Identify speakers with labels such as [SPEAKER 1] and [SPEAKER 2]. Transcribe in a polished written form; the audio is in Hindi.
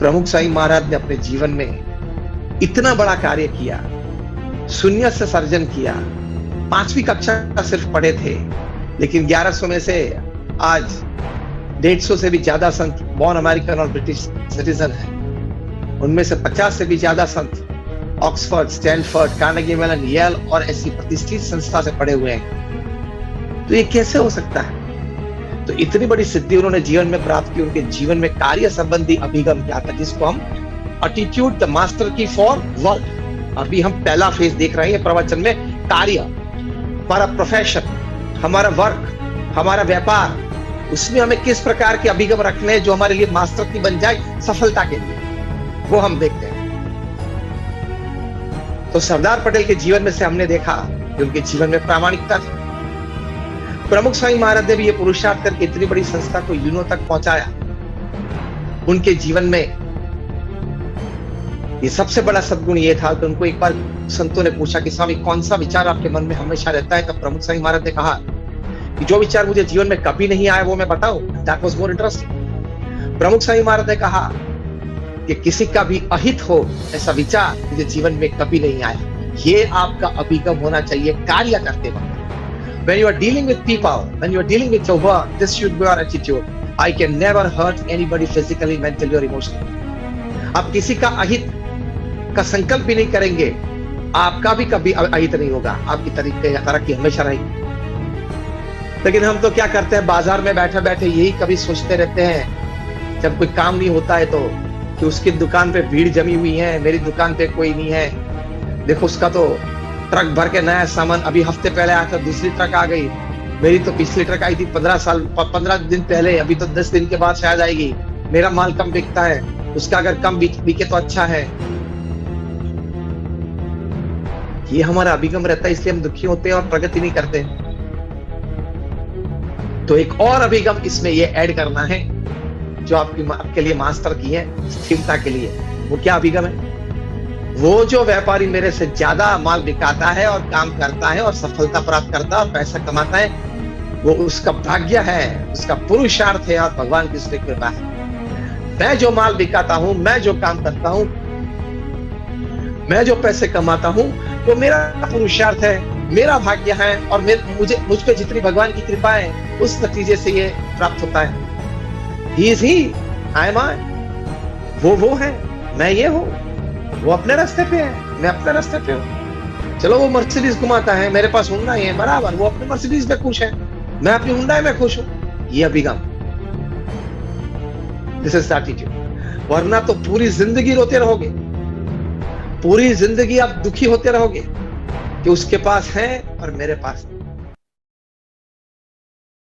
[SPEAKER 1] प्रमुख साईं महाराज ने अपने जीवन में इतना बड़ा कार्य किया, शून्य से सर्जन किया। 5वीं कक्षा सिर्फ पढ़े थे, लेकिन 1100 में से आज 150 से भी ज्यादा संत बॉर्न अमेरिकन और ब्रिटिश सिटीजन हैं। उनमें से 50 से भी ज्यादा संत Oxford, Stanford, Carnegie Mellon, Yale और ऐसी प्रतिष्ठित संस्था से पढ़े हुए हैं। तो ये कैसे हो सकता है? तो इतनी बड़ी सिद्धि उन्होंने जीवन में प्राप्त की। उनके जीवन में कार्य संबंधी अभिगम क्या था, जिसको हम एटीट्यूड द मास्टर की फॉर वर्क। अभी हम पहला फेज देख रहे हैं प्रवचन में। कार्य, हमारा प्रोफेशन, हमारा वर्क, हमारा व्यापार, उसमें हमें किस प्रकार के अभिगम रखने हैं जो हमारे लिए मास्टर की बन जाए सफलता के लिए, वो हम देखते हैं। तो सरदार पटेल के जीवन में से हमने देखा कि उनके जीवन में प्रामाणिकता थी। प्रमुख स्वामी महाराज ने भी ये पुरुषार्थ करके इतनी बड़ी संस्था को यूनो तक पहुंचाया। उनके जीवन में ये सबसे बड़ा सद्गुण ये था कि उनको एक बार संतों ने पूछा कि स्वामी कौन सा विचार आपके मन में हमेशा रहता है? तब प्रमुख स्वामी महाराज ने कहा कि जो विचार मुझे जीवन में कभी नहीं आया वो मैं बताऊं। That was more interesting. प्रमुख स्वामी महाराज ने कहा कि किसी का भी अहित हो ऐसा विचार मुझे जीवन में कभी नहीं आया। ये आपका अभिगम होना चाहिए कार्य करते वक्त। When you are dealing with people, when you are dealing with your work, this should be your attitude. I can never hurt anybody physically, mentally or emotionally. आप किसी का अहित का संकल्प भी नहीं करेंगे, आपका भी कभी अहित नहीं होगा। आपकी तरक्की हमेशा रहेगी। लेकिन हम तो क्या करते हैं, बाजार में बैठे बैठे यही कभी सोचते रहते हैं, जब कोई काम नहीं होता है तो, कि उसकी दुकान पे भीड़ जमी हुई है, मेरी दुकान पे कोई नहीं है। देखो उसका तो ट्रक भर के नया सामान अभी हफ्ते पहले आया था, दूसरी ट्रक आ गई। मेरी तो पिछली ट्रक आई थी 15 दिन पहले, अभी तो 10 दिन के बाद शायद आएगी। मेरा माल कम बिकता है, उसका अगर कम बिके तो अच्छा है। ये हमारा अभिगम रहता है, इसलिए हम दुखी होते हैं और प्रगति नहीं करते। तो एक और अभिगम इसमें ये ऐड करना है जो आपके लिए मास्टर की है स्थिरता के लिए। वो क्या अभिगम है? वो जो व्यापारी मेरे से ज्यादा माल बिकाता है और काम करता है और सफलता प्राप्त करता है और पैसा कमाता है, वो उसका भाग्य है, उसका पुरुषार्थ है और भगवान की उसकी कृपा है। मैं जो माल बिकाता हूं, मैं जो काम करता हूं, मैं जो पैसे कमाता हूं, वो मेरा पुरुषार्थ है, मेरा भाग्य है और मुझ पे जितनी भगवान की कृपा है उस नतीजे से ये प्राप्त होता है। He is he, I am I। वो है, मैं ये हूं। वो अपने रास्ते पे है, मैं अपने रास्ते पे हूँ। चलो वो मर्सिडीज घुमाता है, मेरे पास हुंडई है, बराबर। वो अपने मर्सिडीज में खुश है, मैं अपनी हुंडई में खुश हूँ। ये अभिगम, दिस इज एटीट्यूड। वरना तो पूरी जिंदगी रोते रहोगे, पूरी जिंदगी आप दुखी होते रहोगे कि उसके पास है और मेरे पास नहीं।